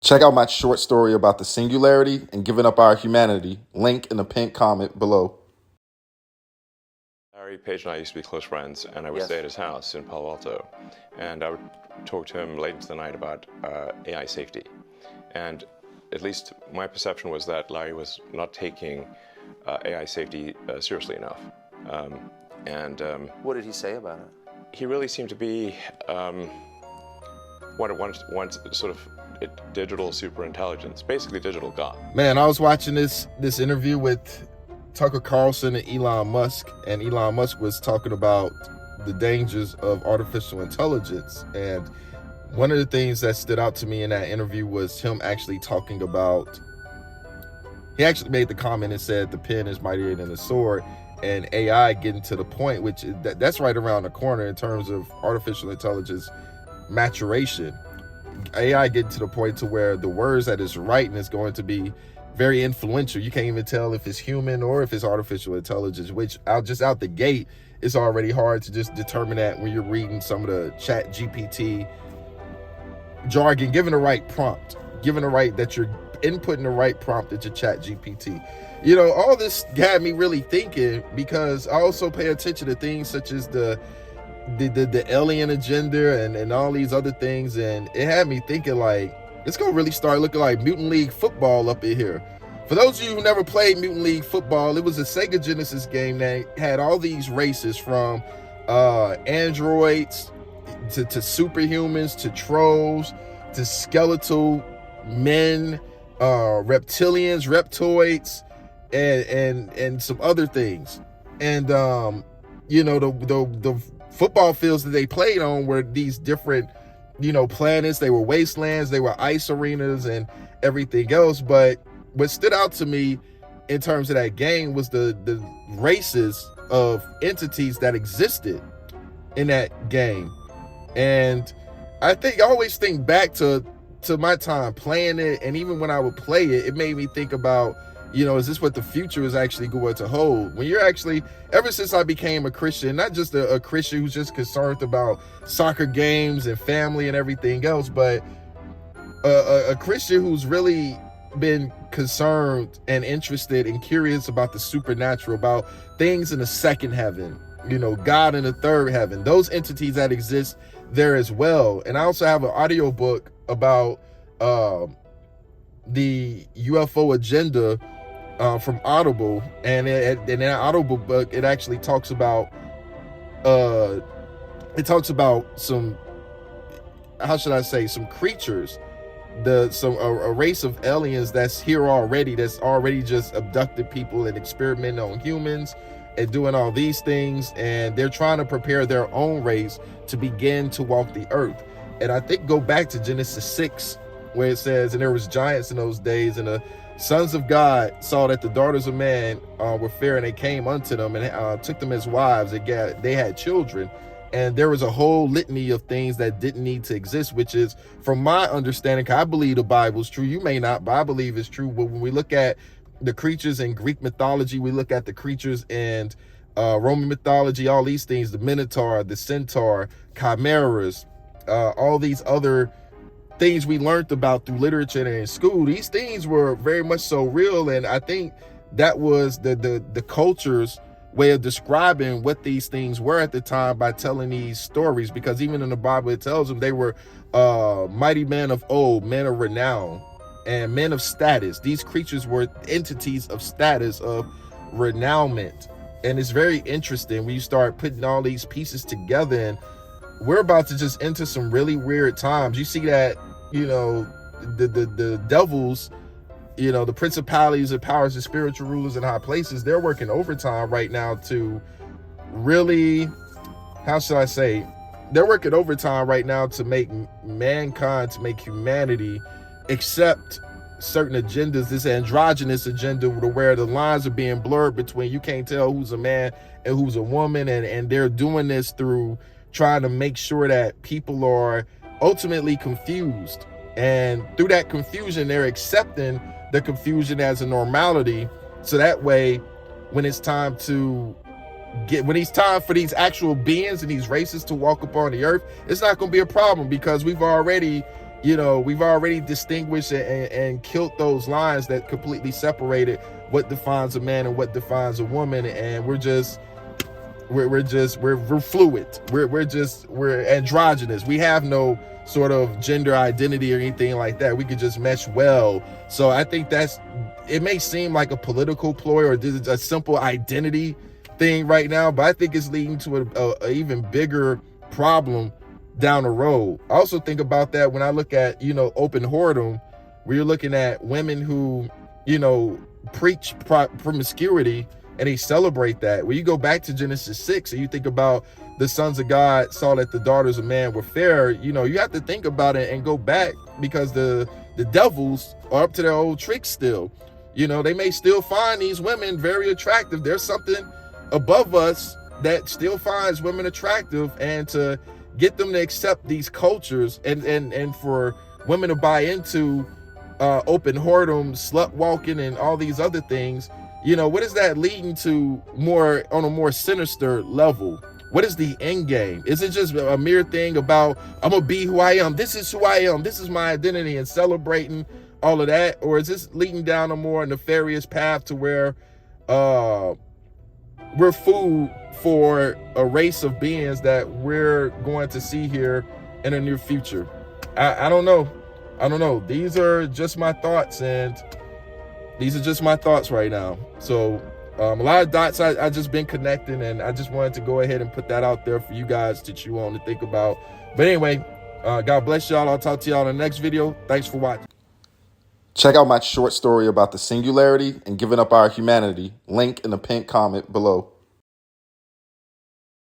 Check out my short story about the singularity and giving up our humanity. Link in the pinned comment below. Larry Page and I used to be close friends, and I would stay at his house in Palo Alto, and I would talk to him late into the night about AI safety. And at least my perception was that Larry was not taking AI safety seriously enough. What did he say about it? He really seemed to be one sort of digital super intelligence, basically digital God. Man, I was watching this interview with Tucker Carlson and Elon Musk was talking about the dangers of artificial intelligence. And one of the things that stood out to me in that interview was him actually talking about, he actually made the comment and said the pen is mightier than the sword, and AI getting to the point, which that's right around the corner in terms of artificial intelligence maturation. AI getting to the point to where the words that it's writing is going to be very influential. You can't even tell if it's human or if it's artificial intelligence, which out the gate, it's already hard to just determine that when you're reading some of the chat GPT jargon, given the right prompt, given the right, that you're inputting the right prompt into chat GPT. You know, all this got me really thinking, because I also pay attention to things such as the alien agenda and all these other things, and it had me thinking like, it's gonna really start looking like Mutant League Football up in here. For those of you who never played Mutant League Football, it was a Sega Genesis game that had all these races, from androids to superhumans to trolls to skeletal men, reptilians, reptoids, and some other things. And you know, the football fields that they played on were these different, you know, planets. They were wastelands, they were ice arenas and everything else. But what stood out to me in terms of that game was the races of entities that existed in that game. And I always think back to my time playing it, and even when I would play it, it made me think about, you know, is this what the future is actually going to hold? When you're actually, ever since I became a Christian, not just a Christian who's just concerned about soccer games and family and everything else, but a Christian who's really been concerned and interested and curious about the supernatural, about things in the second heaven, you know, God in the third heaven, those entities that exist there as well. And I also have an audio book about the UFO agenda from Audible, and in that Audible book, it actually talks about some, how should I say, some creatures, a race of aliens that's here already, that's already just abducted people and experimenting on humans and doing all these things, and they're trying to prepare their own race to begin to walk the earth. And I think go back to Genesis 6, where it says, and there was giants in those days, and the sons of God saw that the daughters of man were fair, and they came unto them and took them as wives. They had children, and there was a whole litany of things that didn't need to exist, which is, from my understanding, 'cause I believe the Bible's true, you may not, but I believe it's true. But when we look at the creatures in Greek mythology, we look at the creatures in Roman mythology, all these things, the Minotaur, the Centaur, chimeras, all these other things we learned about through literature and in school, these things were very much so real. And I think that was the culture's way of describing what these things were at the time by telling these stories, because even in the Bible it tells them they were mighty men of old, men of renown, and men of status. These creatures were entities of status, of renowment. And it's very interesting when you start putting all these pieces together, and we're about to just enter some really weird times. You see that, you know, the devils, you know, the principalities and powers and spiritual rulers in high places, they're working overtime right now to really, how should I say, they're working overtime right now to make mankind, to make humanity accept certain agendas, this androgynous agenda, where the lines are being blurred between, you can't tell who's a man and who's a woman, and they're doing this through trying to make sure that people are ultimately confused, and through that confusion they're accepting the confusion as a normality, so that way when it's time for these actual beings and these races to walk upon the earth, it's not going to be a problem, because we've already we've already distinguished and killed those lines that completely separated what defines a man and what defines a woman, and we're fluid. We're androgynous. We have no sort of gender identity or anything like that. We could just mesh well. So I think it may seem like a political ploy or a simple identity thing right now, but I think it's leading to a even bigger problem down the road. I also think about that when I look at, open whoredom, where you're looking at women who, preach promiscuity, and they celebrate that. When you go back to Genesis 6 and you think about the sons of God saw that the daughters of man were fair, you have to think about it and go back, because the devils are up to their old tricks still. They may still find these women very attractive. There's something above us that still finds women attractive, and to get them to accept these cultures and for women to buy into open whoredom, slut walking, and all these other things, what is that leading to on a more sinister level? What is the end game? Is it just a mere thing about, I'm gonna be who I am, this is who I am, this is my identity, and celebrating all of that? Or is this leading down a more nefarious path to where we're food for a race of beings that we're going to see here in the near future? I don't know. These are just my thoughts, and these are just my thoughts right now. So a lot of dots I just been connecting, and I just wanted to go ahead and put that out there for you guys to chew on, to think about. But anyway, God bless y'all. I'll talk to y'all in the next video. Thanks for watching. Check out my short story about the singularity and giving up our humanity. Link in the pinned comment below.